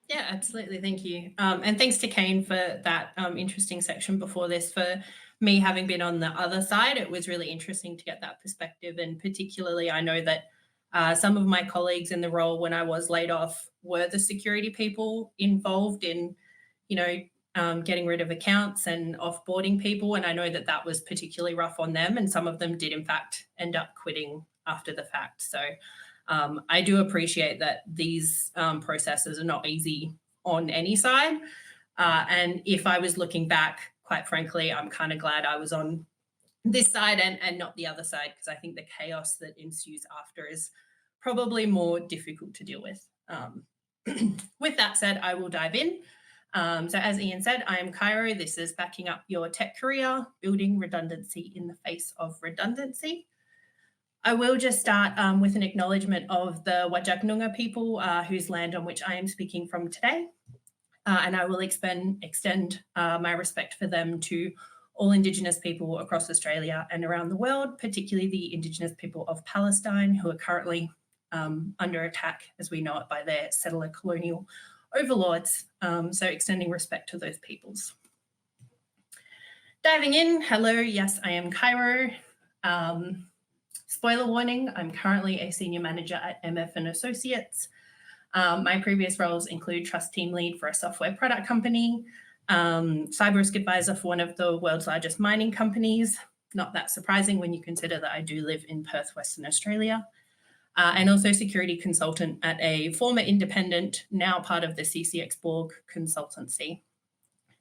Yeah, absolutely. Thank you. And thanks to Kane for that interesting section before this. For me, having been on the other side, it was really interesting to get that perspective. And particularly, I know that some of my colleagues in the role when I was laid off were the security people involved in, you know, getting rid of accounts and offboarding people. And I know that that was particularly rough on them. And some of them did, in fact, end up quitting after the fact. So I do appreciate that these processes are not easy on any side. And if I was looking back, quite frankly, I'm kind of glad I was on this side and not the other side, because I think the chaos that ensues after is probably more difficult to deal with. With that said, I will dive in. So as Ian said, I am Cairo. This is backing up your tech career, building redundancy in the face of redundancy. I will just start with an acknowledgement of the Whadjuk people whose land on which I am speaking from today. And I will extend my respect for them to all Indigenous people across Australia and around the world, particularly the Indigenous people of Palestine, who are currently under attack, as we know it, by their settler colonial overlords. So extending respect to those peoples. Diving in, hello, yes, I am Cairo. Spoiler warning, I'm currently a senior manager at MF and Associates. My previous roles include trust team lead for a software product company, cyber risk advisor for one of the world's largest mining companies. Not that surprising when you consider that I do live in Perth, Western Australia. And also security consultant at a former independent, now part of the CCX Borg consultancy.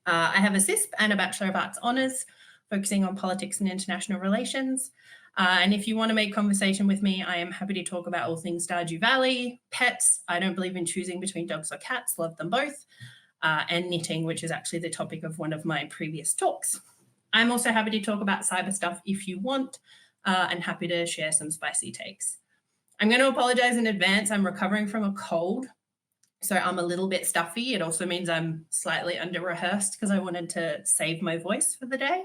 I have a CISP and a Bachelor of Arts Honours, focusing on politics and international relations. And if you want to make conversation with me, I am happy to talk about all things Stardew Valley, pets. I don't believe in choosing between dogs or cats, love them both, and knitting, which is actually the topic of one of my previous talks. I'm also happy to talk about cyber stuff if you want, and happy to share some spicy takes. I'm going to apologize in advance. I'm recovering from a cold, so I'm a little bit stuffy. It also means I'm slightly under-rehearsed because I wanted to save my voice for the day.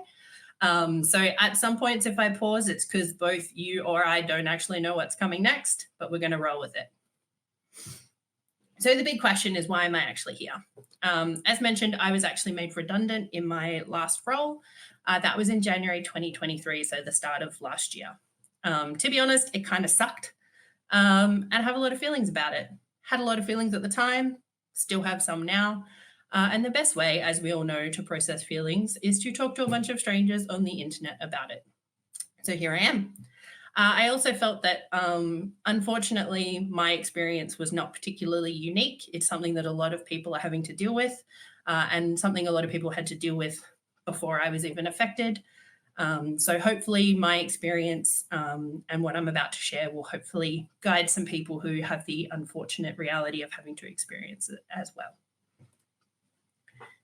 So at some points, if I pause, it's because both you or I don't actually know what's coming next, but we're going to roll with it. So the big question is, why am I actually here? As mentioned, I was actually made redundant in my last role. That was in January 2023, so the start of last year. To be honest, it kind of sucked, and I have a lot of feelings about it. Had a lot of feelings at the time, still have some now. And the best way, as we all know, to process feelings is to talk to a bunch of strangers on the internet about it. So here I am. I also felt that, unfortunately, my experience was not particularly unique. It's something that a lot of people are having to deal with, and something a lot of people had to deal with before I was even affected. So hopefully my experience and what I'm about to share will hopefully guide some people who have the unfortunate reality of having to experience it as well.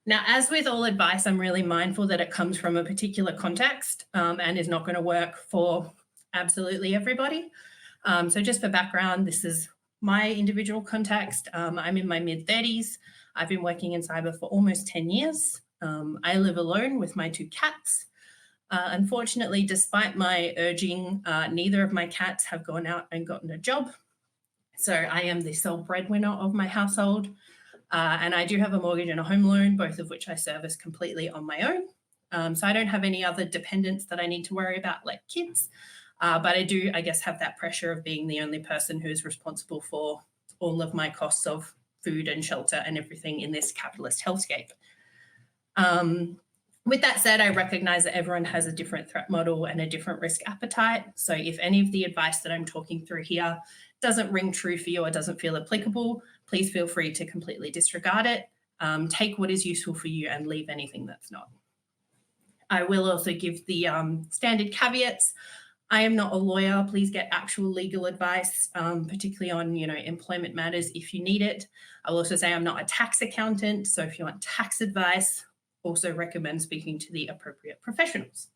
Now, as with all advice, I'm really mindful that it comes from a particular context and is not going to work for absolutely everybody. So just for background, this is my individual context. I'm in my mid-30s. I've been working in cyber for almost 10 years. I live alone with my 2 cats. Unfortunately, despite my urging, neither of my cats have gone out and gotten a job. So I am the sole breadwinner of my household. And I do have a mortgage and a home loan, both of which I service completely on my own. So I don't have any other dependents that I need to worry about, like kids. But I do, I guess, have that pressure of being the only person who is responsible for all of my costs of food and shelter and everything in this capitalist hellscape. With that said, I recognize that everyone has a different threat model and a different risk appetite. So if any of the advice that I'm talking through here doesn't ring true for you or doesn't feel applicable, please feel free to completely disregard it. Take what is useful for you and leave anything that's not. I will also give the standard caveats. I am not a lawyer. Please get actual legal advice, particularly on employment matters if you need it. I'll also say I'm not a tax accountant. So if you want tax advice, also recommend speaking to the appropriate professionals.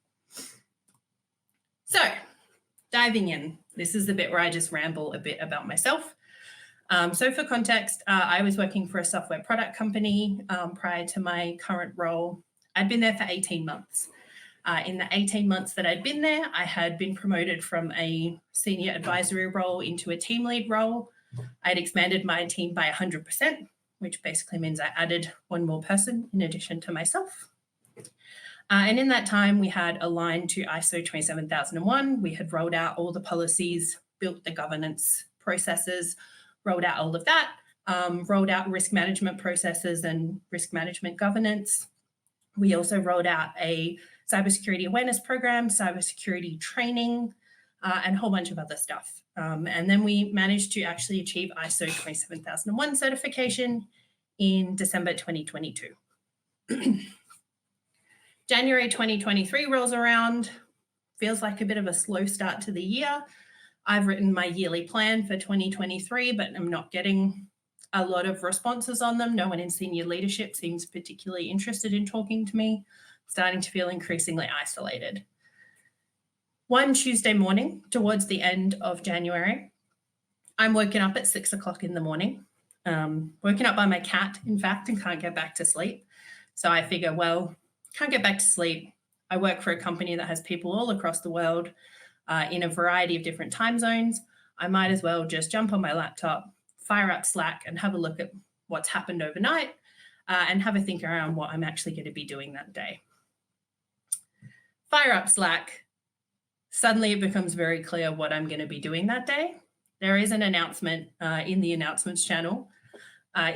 So diving in, this is the bit where I just ramble a bit about myself. So for context, I was working for a software product company prior to my current role. I'd been there for 18 months. In the 18 months that I'd been there, I had been promoted from a senior advisory role into a team lead role. I'd expanded my team by 100%. which basically means I added one more person in addition to myself. And in that time, we had aligned to ISO 27001. We had rolled out all the policies, built the governance processes, rolled out all of that, rolled out risk management processes and risk management governance. We also rolled out a cybersecurity awareness program, cybersecurity training, and a whole bunch of other stuff. And then we managed to actually achieve ISO 27001 certification in December 2022. January 2023 rolls around, feels like a bit of a slow start to the year. I've written my yearly plan for 2023, but I'm not getting a lot of responses on them. No one in senior leadership seems particularly interested in talking to me. Starting to feel increasingly isolated. One Tuesday morning, towards the end of January, I'm woken up at 6 o'clock in the morning, woken up by my cat, in fact, and can't get back to sleep. So I figure, well, can't get back to sleep. I work for a company that has people all across the world in a variety of different time zones. I might as well just jump on my laptop, fire up Slack, and have a look at what's happened overnight and have a think around what I'm actually going to be doing that day. Fire up Slack. Suddenly it becomes very clear what I'm going to be doing that day. There is an announcement in the announcements channel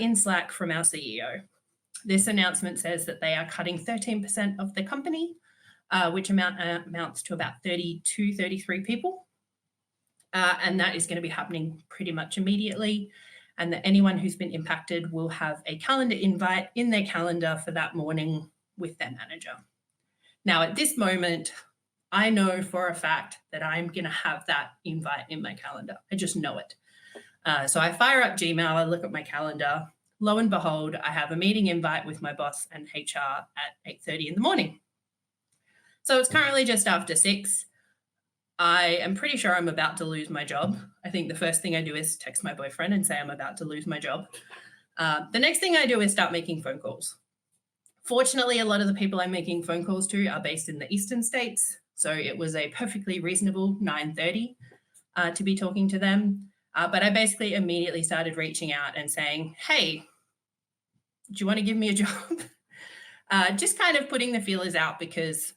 in Slack from our CEO. This announcement says that they are cutting 13% of the company, which amounts to about 32, 33 people. And that is going to be happening pretty much immediately. And that anyone who's been impacted will have a calendar invite in their calendar for that morning with their manager. Now, at this moment, I know for a fact that I'm going to have that invite in my calendar. I just know it. So I fire up Gmail, I look at my calendar. Lo and behold, I have a meeting invite with my boss and HR at 8:30 in the morning. So it's currently just after 6. I am pretty sure I'm about to lose my job. I think the first thing I do is text my boyfriend and say I'm about to lose my job. The next thing I do is start making phone calls. Fortunately, a lot of the people I'm making phone calls to are based in the eastern states. So it was a perfectly reasonable 9:30 to be talking to them. But I basically immediately started reaching out and saying, hey, do you want to give me a job? Just kind of putting the feelers out because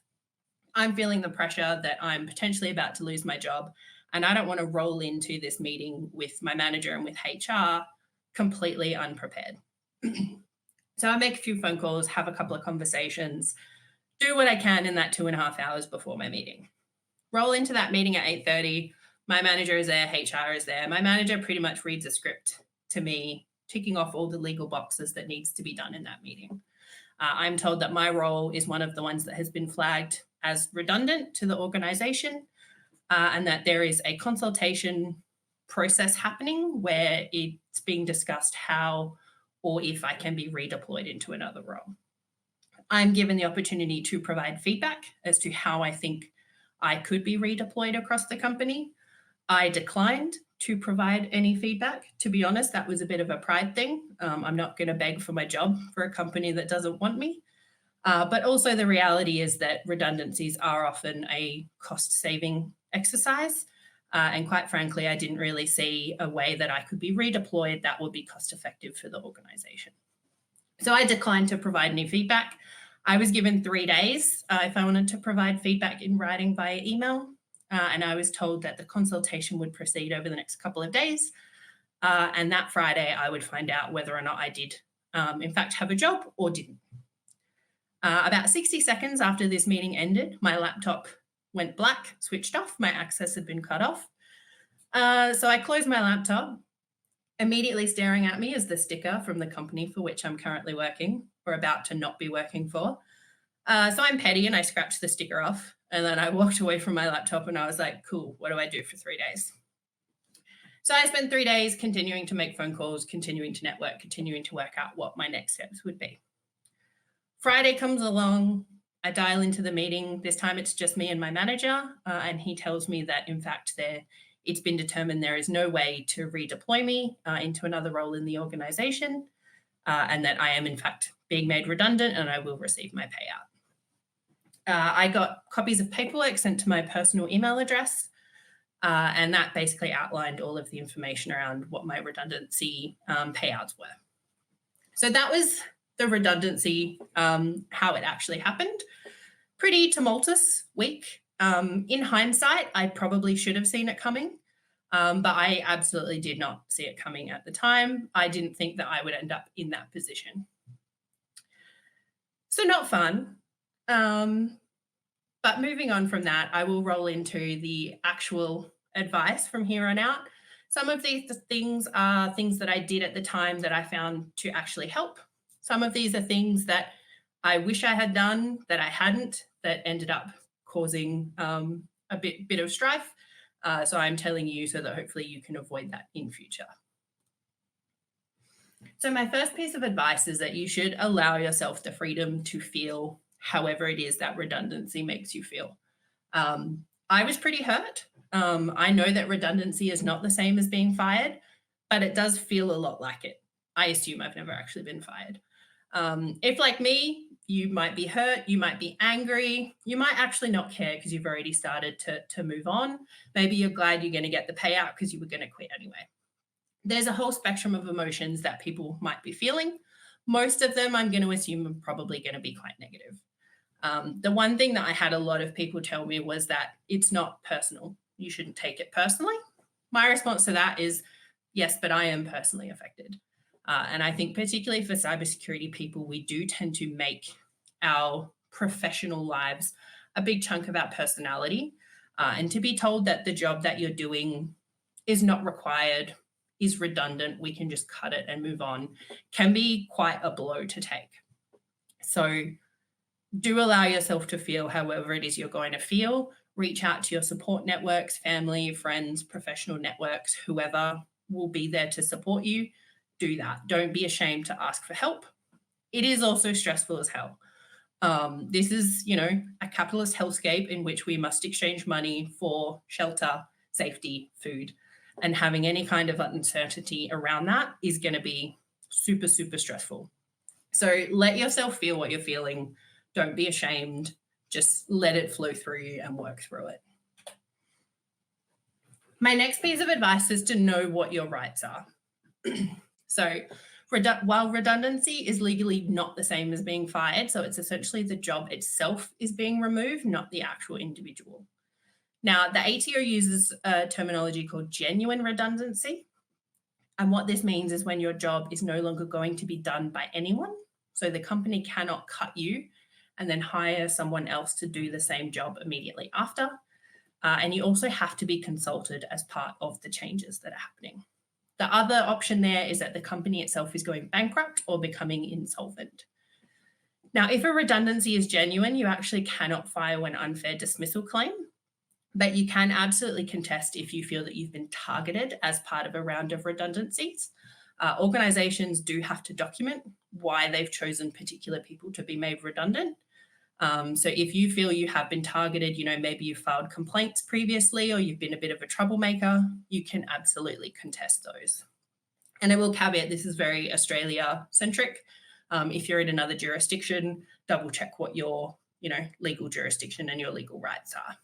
I'm feeling the pressure that I'm potentially about to lose my job. And I don't want to roll into this meeting with my manager and with HR completely unprepared. So I make a few phone calls, have a couple of conversations, do what I can in that 2.5 hours before my meeting. Roll into that meeting at 8:30. My manager is there, HR is there. My manager pretty much reads a script to me, ticking off all the legal boxes that needs to be done in that meeting. I'm told that my role is one of the ones that has been flagged as redundant to the organization, and that there is a consultation process happening where it's being discussed how or if I can be redeployed into another role. I'm given the opportunity to provide feedback as to how I think I could be redeployed across the company. I declined to provide any feedback. To be honest, that was a bit of a pride thing. I'm not going to beg for my job for a company that doesn't want me. But also the reality is that redundancies are often a cost-saving exercise. And quite frankly, I didn't really see a way that I could be redeployed that would be cost-effective for the organization. So I declined to provide any feedback. I was given 3 days if I wanted to provide feedback in writing via email. And I was told that the consultation would proceed over the next couple of days. And that Friday, I would find out whether or not I did, in fact, have a job or didn't. About 60 seconds after this meeting ended, my laptop went black, switched off. My access had been cut off. So I closed my laptop. Immediately staring at me is the sticker from the company for which I'm currently working or about to not be working for. So I'm petty and I scratched the sticker off. And then I walked away from my laptop and I was like, cool, what do I do for 3 days? So I spent 3 days continuing to make phone calls, continuing to network, continuing to work out what my next steps would be. Friday comes along, I dial into the meeting. This time it's just me and my manager. And he tells me that, in fact, it's been determined there is no way to redeploy me into another role in the organization, and that I am, in fact, being made redundant and I will receive my payout. I got copies of paperwork sent to my personal email address, and that basically outlined all of the information around what my redundancy payouts were. So that was the redundancy, how it actually happened. Pretty tumultuous week. In hindsight, I probably should have seen it coming, but I absolutely did not see it coming at the time. I didn't think that I would end up in that position. So not fun. But moving on from that, I will roll into the actual advice from here on out. Some of these things are things that I did at the time that I found to actually help. Some of these are things that I wish I had done that I hadn't, that ended up causing a bit of strife. So I'm telling you so that hopefully you can avoid that in future. So my first piece of advice is that you should allow yourself the freedom to feel however it is that redundancy makes you feel. I was pretty hurt. I know that redundancy is not the same as being fired, but it does feel a lot like it. I assume I've never actually been fired. If, like me, you might be hurt, you might be angry, you might actually not care because you've already started to move on. Maybe you're glad you're going to get the payout because you were going to quit anyway. There's a whole spectrum of emotions that people might be feeling. Most of them, I'm going to assume, are probably going to be quite negative. The one thing that I had a lot of people tell me was that it's not personal. You shouldn't take it personally. My response to that is, yes, but I am personally affected. And I think particularly for cybersecurity people, we do tend to make our professional lives a big chunk of our personality. And to be told that the job that you're doing is not required, is redundant, we can just cut it and move on, can be quite a blow to take. So do allow yourself to feel however it is you're going to feel. Reach out to your support networks, family, friends, professional networks, whoever will be there to support you. Do that. Don't be ashamed to ask for help. It is also stressful as hell. This is, a capitalist hellscape in which we must exchange money for shelter, safety, food, and having any kind of uncertainty around that is going to be super, super stressful. So let yourself feel what you're feeling. Don't be ashamed. Just let it flow through you and work through it. My next piece of advice is to know what your rights are. So while redundancy is legally not the same as being fired, so it's essentially the job itself is being removed, not the actual individual. Now, the ATO uses a terminology called genuine redundancy. And what this means is when your job is no longer going to be done by anyone. So the company cannot cut you and then hire someone else to do the same job immediately after. And you also have to be consulted as part of the changes that are happening. The other option there is that the company itself is going bankrupt or becoming insolvent. Now, if a redundancy is genuine, you actually cannot file an unfair dismissal claim, but you can absolutely contest if you feel that you've been targeted as part of a round of redundancies. Organizations do have to document why they've chosen particular people to be made redundant. So if you feel you have been targeted, maybe you filed complaints previously or you've been a bit of a troublemaker, you can absolutely contest those. And I will caveat, this is very Australia-centric. If you're in another jurisdiction, double check what your, legal jurisdiction and your legal rights are.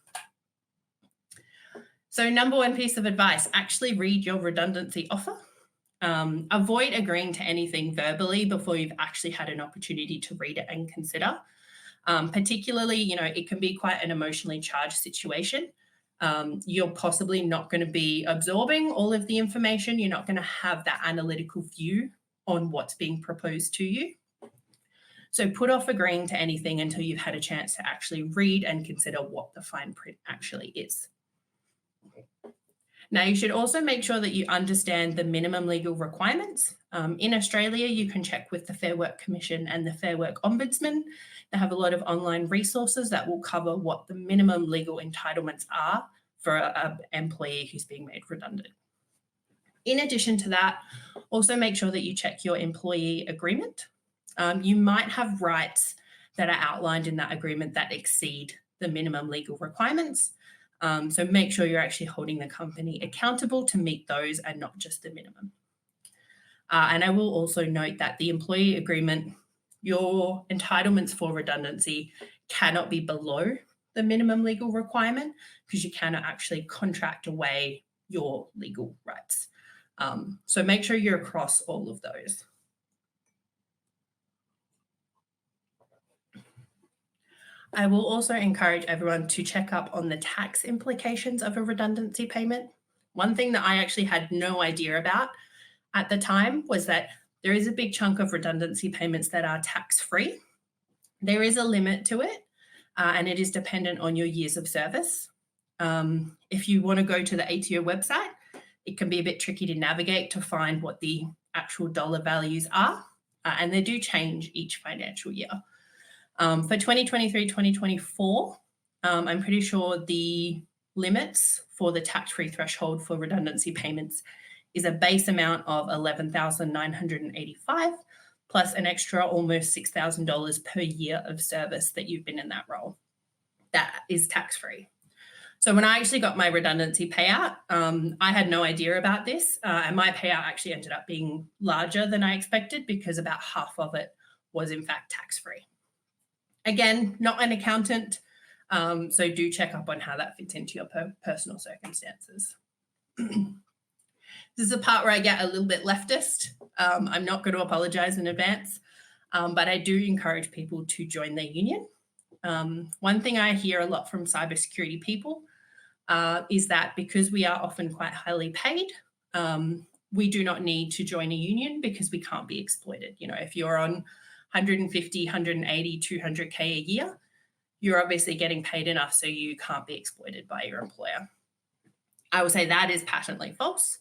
So number one piece of advice, actually read your redundancy offer. Avoid agreeing to anything verbally before you've actually had an opportunity to read it and consider. Particularly, it can be quite an emotionally charged situation. You're possibly not going to be absorbing all of the information. You're not going to have that analytical view on what's being proposed to you. So put off agreeing to anything until you've had a chance to actually read and consider what the fine print actually is. Now, you should also make sure that you understand the minimum legal requirements. In Australia, you can check with the Fair Work Commission and the Fair Work Ombudsman. They have a lot of online resources that will cover what the minimum legal entitlements are for an employee who's being made redundant. In addition to that, also make sure that you check your employee agreement. You might have rights that are outlined in that agreement that exceed the minimum legal requirements. So make sure you're actually holding the company accountable to meet those and not just the minimum. And I will also note that the employee agreement, your entitlements for redundancy cannot be below the minimum legal requirement because you cannot actually contract away your legal rights. So make sure you're across all of those. I will also encourage everyone to check up on the tax implications of a redundancy payment. One thing that I actually had no idea about at the time was that there is a big chunk of redundancy payments that are tax-free. There is a limit to it, and it is dependent on your years of service. If you want to go to the ATO website, it can be a bit tricky to navigate to find what the actual dollar values are, and they do change each financial year. For 2023-2024, I'm pretty sure the limits for the tax-free threshold for redundancy payments is a base amount of $11,985 plus an extra almost $6,000 per year of service that you've been in that role. That is tax-free. So when I actually got my redundancy payout, I had no idea about this, and my payout actually ended up being larger than I expected because about half of it was in fact tax-free. Again, not an accountant, so do check up on how that fits into your personal circumstances. This is the part where I get a little bit leftist. I'm not going to apologize in advance, but I do encourage people to join their union. One thing I hear a lot from cybersecurity people is that because we are often quite highly paid, we do not need to join a union because we can't be exploited. You know, if you're on 150, 180, 200K a year, you're obviously getting paid enough so you can't be exploited by your employer. I would say that is patently false.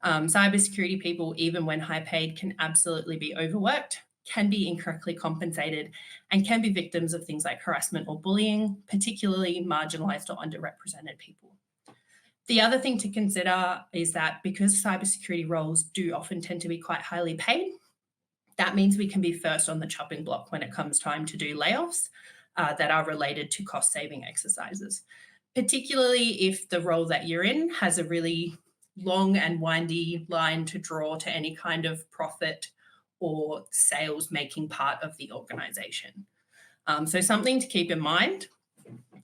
Cybersecurity people, even when high paid, can absolutely be overworked, can be incorrectly compensated, and can be victims of things like harassment or bullying, particularly marginalized or underrepresented people. The other thing to consider is that because cybersecurity roles do often tend to be quite highly paid, that means we can be first on the chopping block when it comes time to do layoffs that are related to cost-saving exercises, particularly if the role that you're in has a really long and windy line to draw to any kind of profit or sales making part of the organisation. So something to keep in mind.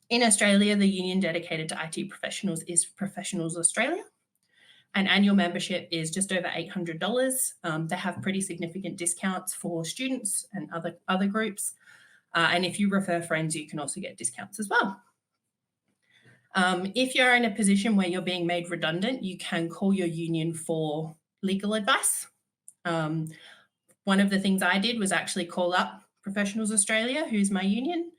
In Australia, the union dedicated to IT professionals is Professionals Australia. An annual membership is just over $800. They have pretty significant discounts for students and other groups. And if you refer friends, you can also get discounts as well. If you're in a position where you're being made redundant, you can call your union for legal advice. One of the things I did was actually call up Professionals Australia, who's my union,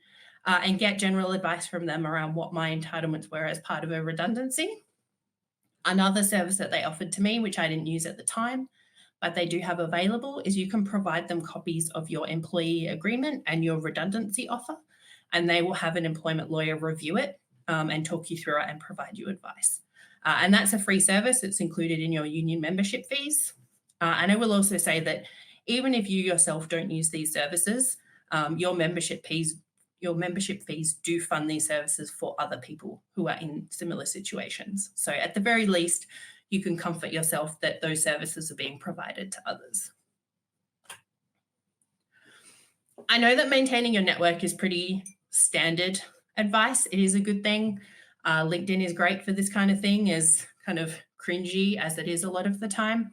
and get general advice from them around what my entitlements were as part of a redundancy. Another service that they offered to me, which I didn't use at the time, but they do have available, is you can provide them copies of your employee agreement and your redundancy offer, and they will have an employment lawyer review it and talk you through it and provide you advice. And that's a free service. It's included in your union membership fees. And I will also say that even if you yourself don't use these services, your membership fees do fund these services for other people who are in similar situations. So at the very least, you can comfort yourself that those services are being provided to others. I know that maintaining your network is pretty standard advice. It is a good thing. LinkedIn is great for this kind of thing, as kind of cringy as it is a lot of the time.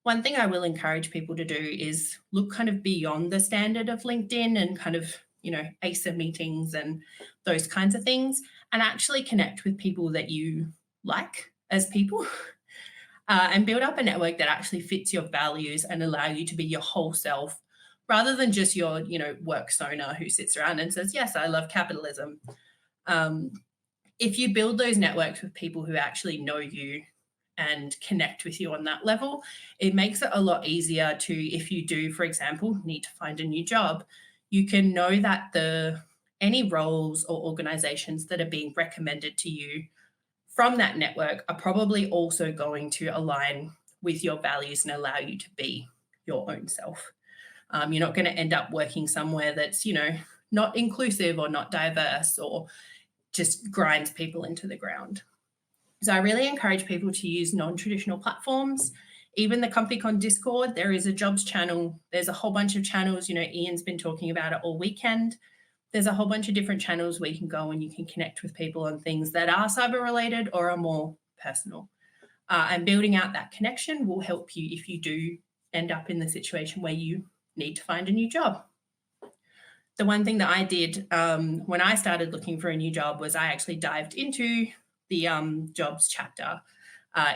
One thing I will encourage people to do is look kind of beyond the standard of LinkedIn and kind of, you know, ASA meetings and those kinds of things, and actually connect with people that you like as people and build up a network that actually fits your values and allow you to be your whole self, rather than just your, you know, work persona who sits around and says, yes, I love capitalism. If you build those networks with people who actually know you and connect with you on that level, it makes it a lot easier to, if you do, for example, need to find a new job, you can know that any roles or organizations that are being recommended to you from that network are probably also going to align with your values and allow you to be your own self. You're not going to end up working somewhere that's, you know, not inclusive or not diverse or just grinds people into the ground. So I really encourage people to use non-traditional platforms. Even the ComfyCon Discord, there is a jobs channel. There's a whole bunch of channels. You know, Ian's been talking about it all weekend. There's a whole bunch of different channels where you can go and you can connect with people on things that are cyber related or are more personal. And building out that connection will help you if you do end up in the situation where you need to find a new job. the one thing that I did when I started looking for a new job was I actually dived into the jobs chapter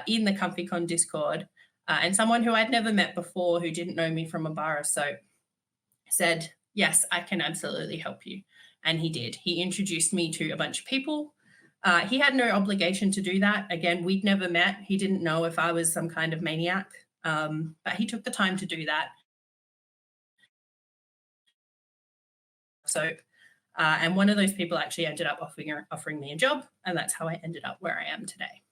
in the ComfyCon Discord. And someone who I'd never met before, who didn't know me from a bar of soap, said, yes, I can absolutely help you. And he did. He introduced me to a bunch of people. He had no obligation to do that. Again, we'd never met. He didn't know if I was some kind of maniac, but he took the time to do that. So, and one of those people actually ended up offering me a job, and that's how I ended up where I am today.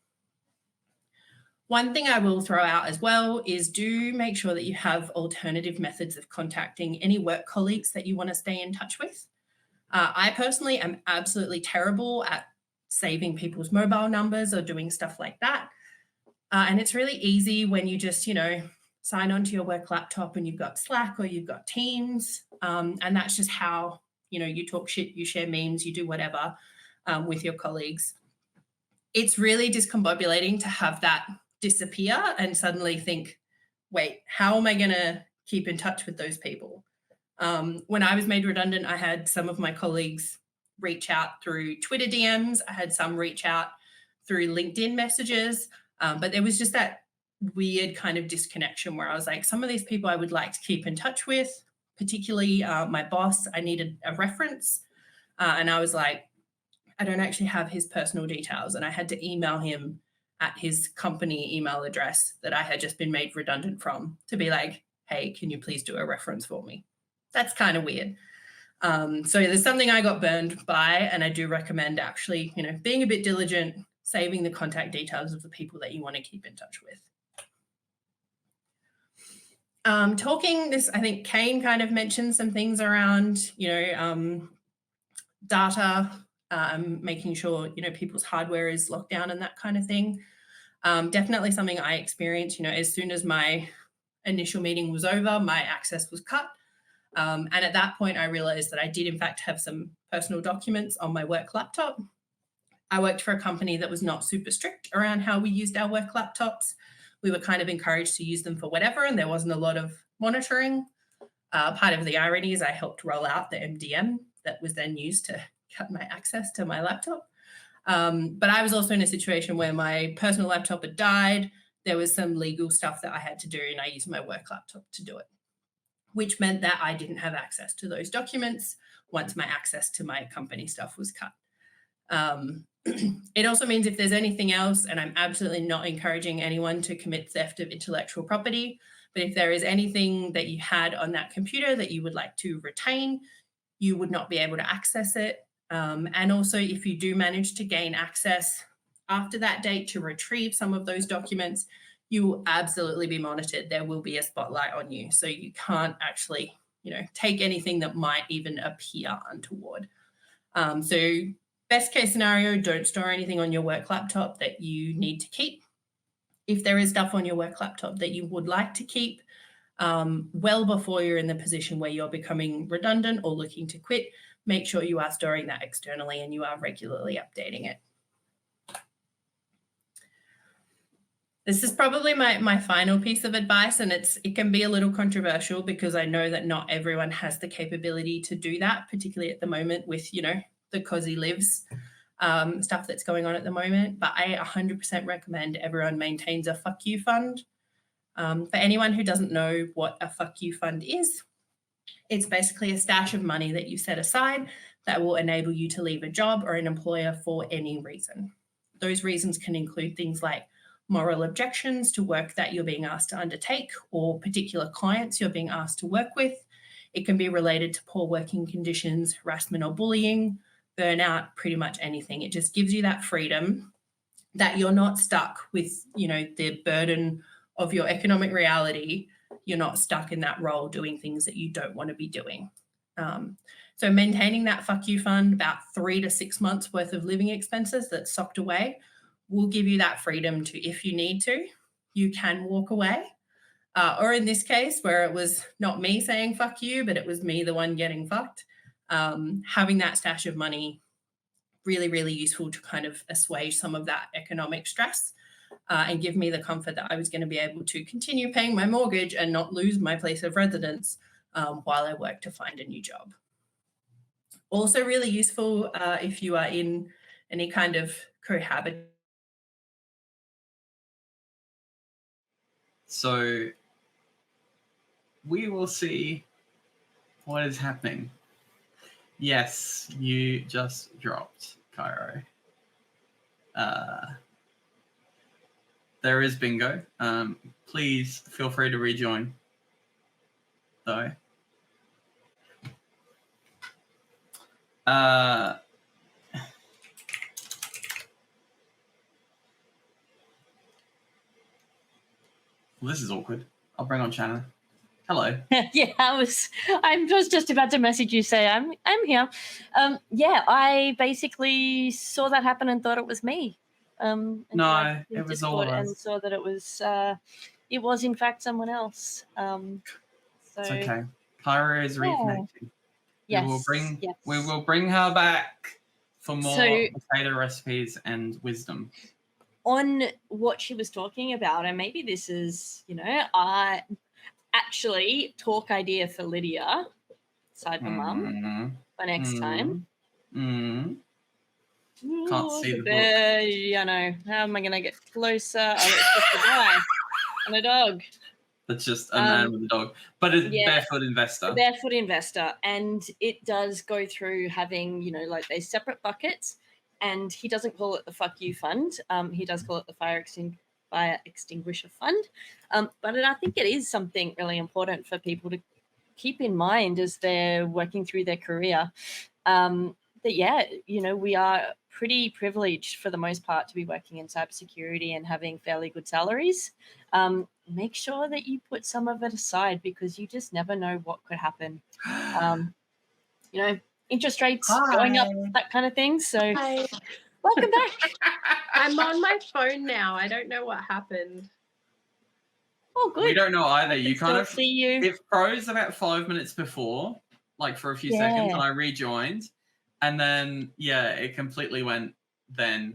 One thing I will throw out as well is do make sure that you have alternative methods of contacting any work colleagues that you want to stay in touch with. I personally am absolutely terrible at saving people's mobile numbers or doing stuff like that. And it's really easy when you just, sign onto your work laptop and you've got Slack or you've got Teams. And that's just how, you talk shit, you share memes, you do whatever with your colleagues. It's really discombobulating to have that disappear and suddenly think, wait, how am I going to keep in touch with those people? When I was made redundant, I had some of my colleagues reach out through Twitter DMs. I had some reach out through LinkedIn messages. But there was just that weird kind of disconnection where I was like, some of these people I would like to keep in touch with, particularly my boss. I needed a reference. And I was like, I don't actually have his personal details. And I had to email him at his company email address that I had just been made redundant from to be like, hey, can you please do a reference for me? That's kind of weird. So there's something I got burned by, and I do recommend actually, being a bit diligent, saving the contact details of the people that you want to keep in touch with. Talking this, I think Kane kind of mentioned some things around, data, making sure, people's hardware is locked down and that kind of thing. Definitely something I experienced, as soon as my initial meeting was over, my access was cut. And at that point, I realized that I did, in fact, have some personal documents on my work laptop. I worked for a company that was not super strict around how we used our work laptops. We were kind of encouraged to use them for whatever, and there wasn't a lot of monitoring. Part of the irony is I helped roll out the MDM that was then used to cut my access to my laptop. But I was also in a situation where my personal laptop had died. There was some legal stuff that I had to do, and I used my work laptop to do it, which meant that I didn't have access to those documents once my access to my company stuff was cut. It also means if there's anything else, and I'm absolutely not encouraging anyone to commit theft of intellectual property, but if there is anything that you had on that computer that you would like to retain, you would not be able to access it. And also, if you do manage to gain access after that date to retrieve some of those documents, you will absolutely be monitored. There will be a spotlight on you. So you can't actually, take anything that might even appear untoward. So best case scenario, don't store anything on your work laptop that you need to keep. If there is stuff on your work laptop that you would like to keep, well before you're in the position where you're becoming redundant or looking to quit, make sure you are storing that externally and you are regularly updating it. This is probably my final piece of advice, and it can be a little controversial because I know that not everyone has the capability to do that, particularly at the moment with, the Cozy Lives stuff that's going on at the moment. But I 100% recommend everyone maintains a fuck you fund. For anyone who doesn't know what a fuck you fund is, it's basically a stash of money that you set aside that will enable you to leave a job or an employer for any reason. Those reasons can include things like moral objections to work that you're being asked to undertake or particular clients you're being asked to work with. It can be related to poor working conditions, harassment or bullying, burnout, pretty much anything. It just gives you that freedom that you're not stuck with, the burden of your economic reality. You're not stuck in that role doing things that you don't want to be doing. So maintaining that fuck you fund, about 3 to 6 months worth of living expenses that's socked away, will give you that freedom to, if you need to, you can walk away. Or in this case, where it was not me saying fuck you, but it was me the one getting fucked, having that stash of money, really, really useful to kind of assuage some of that economic stress and give me the comfort that I was going to be able to continue paying my mortgage and not lose my place of residence while I work to find a new job. Also really useful if you are in any kind of cohabit. So we will see what is happening. Yes, you just dropped, Cairo. There is bingo. Please feel free to rejoin, though. Well, this is awkward. I'll bring on Shannon. Hello. Yeah, I was just about to message you, say I'm here. Yeah, I basically saw that happen and thought it was me. And no, it was all of us. And saw that it was in fact someone else. So it's okay. Cairo is reconnecting. Yes, we will bring her back for more potato recipes and wisdom. On what she was talking about, and maybe this is, I actually talk idea for Lydia, Cyber Mum, for next time. Can't see the book. I know. How am I going to get closer? Oh, it's just a guy and a dog. That's just a man with a dog. But it's Barefoot Investor. Barefoot Investor. And it does go through having, like these separate buckets. And he doesn't call it the Fuck You Fund. He does call it the Fire Extinguisher Fund. But I think it is something really important for people to keep in mind as they're working through their career. That, we are pretty privileged for the most part to be working in cybersecurity and having fairly good salaries. Make sure that you put some of it aside because you just never know what could happen. Interest rates going up, that kind of thing. So welcome back. I'm on my phone now. I don't know what happened. Oh, good. We don't know either. You kind of see you. It froze about 5 minutes before, like for a few seconds, and I rejoined. And then, it completely went then.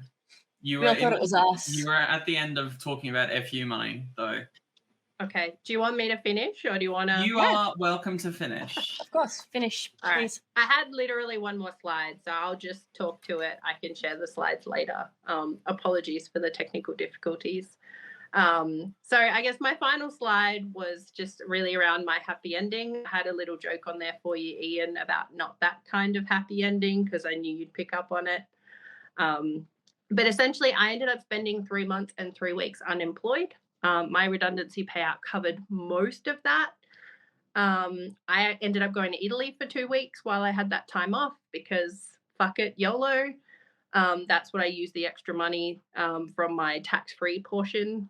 I thought it was us. You were at the end of talking about FU money, though. Okay. Do you want me to finish or do you want to? You are welcome to finish. Of course. Finish, all please. Right. I had literally one more slide, so I'll just talk to it. I can share the slides later. Apologies for the technical difficulties. So I guess my final slide was just really around my happy ending. I had a little joke on there for you, Ian, about not that kind of happy ending because I knew you'd pick up on it. But essentially, I ended up spending 3 months and 3 weeks unemployed. My redundancy payout covered most of that. I ended up going to Italy for 2 weeks while I had that time off because fuck it, YOLO. That's what I used the extra money from my tax-free portion.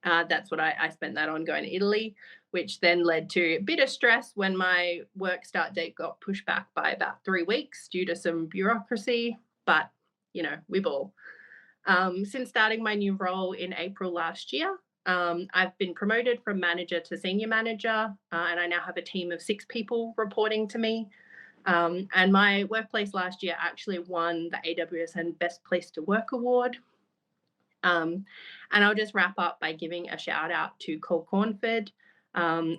That's what I spent that on, going to Italy, which then led to a bit of stress when my work start date got pushed back by about 3 weeks due to some bureaucracy. But, we ball. Since starting my new role in April last year, I've been promoted from manager to senior manager, and I now have a team of 6 people reporting to me. And my workplace last year actually won the AWSN Best Place to Work Award. And I'll just wrap up by giving a shout out to Cole Cornford.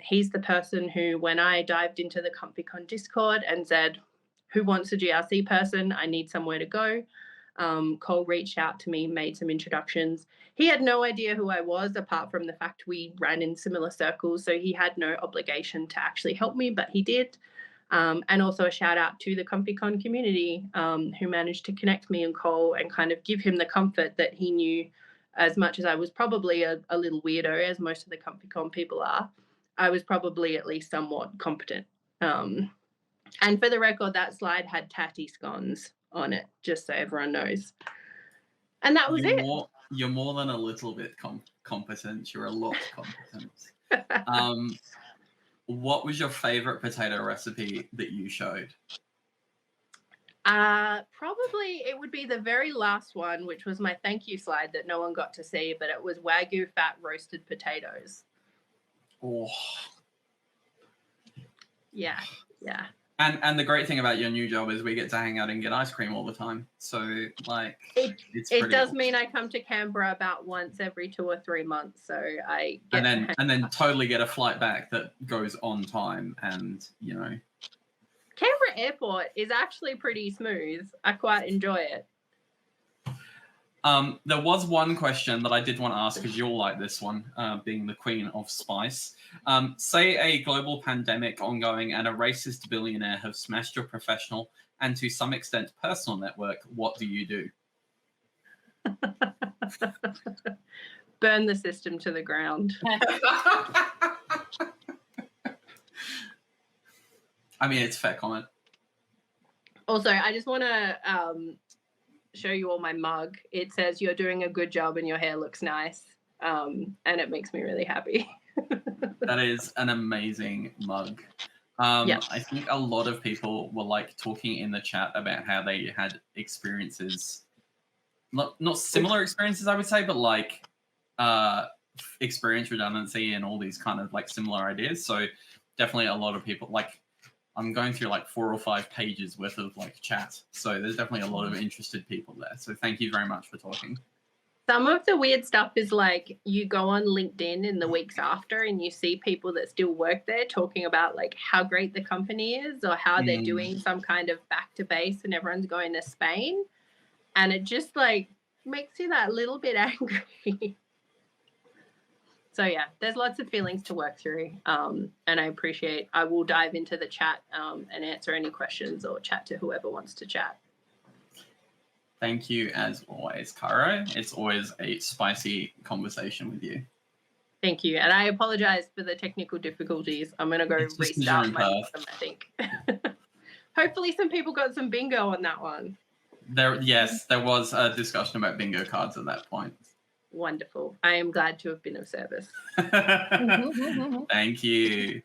He's the person who, when I dived into the ComfyCon Discord and said, who wants a GRC person? I need somewhere to go. Cole reached out to me, made some introductions. He had no idea who I was, apart from the fact we ran in similar circles. So he had no obligation to actually help me, but he did. And also a shout out to the ComfyCon community who managed to connect me and Cole and kind of give him the comfort that he knew, as much as I was probably a little weirdo, as most of the ComfyCon people are, I was probably at least somewhat competent. And for the record, that slide had tatty scones on it, just so everyone knows. And that was it. You're more than a little bit competent. You're a lot competent. What was your favorite potato recipe that you showed? Probably it would be the very last one, which was my thank you slide that no one got to see, but it was Wagyu fat roasted potatoes. Oh. Yeah. And the great thing about your new job is we get to hang out and get ice cream all the time. So it does mean I come to Canberra about once every 2 or 3 months. So I get and then totally get a flight back that goes on time, and Canberra Airport is actually pretty smooth. I quite enjoy it. There was one question that I did want to ask, because you'll like this one, being the queen of spice. Say a global pandemic ongoing and a racist billionaire have smashed your professional and to some extent personal network. What do you do? Burn the system to the ground. I mean, it's a fair comment. Also, I just want to show you all my mug. It says you're doing a good job and your hair looks nice. And it makes me really happy. That is an amazing mug. Yeah. I think a lot of people were like talking in the chat about how they had experiences, not similar experiences, I would say, but like experience redundancy and all these kind of like similar ideas. So definitely a lot of people, like I'm going through like 4 or 5 pages worth of like chat. So there's definitely a lot of interested people there. So thank you very much for talking. Some of the weird stuff is like you go on LinkedIn in the weeks after and you see people that still work there talking about like how great the company is or how they're doing some kind of back to base and everyone's going to Spain. And it just like makes you that little bit angry. So yeah, there's lots of feelings to work through. And I will dive into the chat and answer any questions or chat to whoever wants to chat. Thank you as always, Cairo. It's always a spicy conversation with you. Thank you. And I apologize for the technical difficulties. I'm going to go restart my system, I think. Hopefully some people got some bingo on that one. Yes, there was a discussion about bingo cards at that point. Wonderful. I am glad to have been of service. Thank you.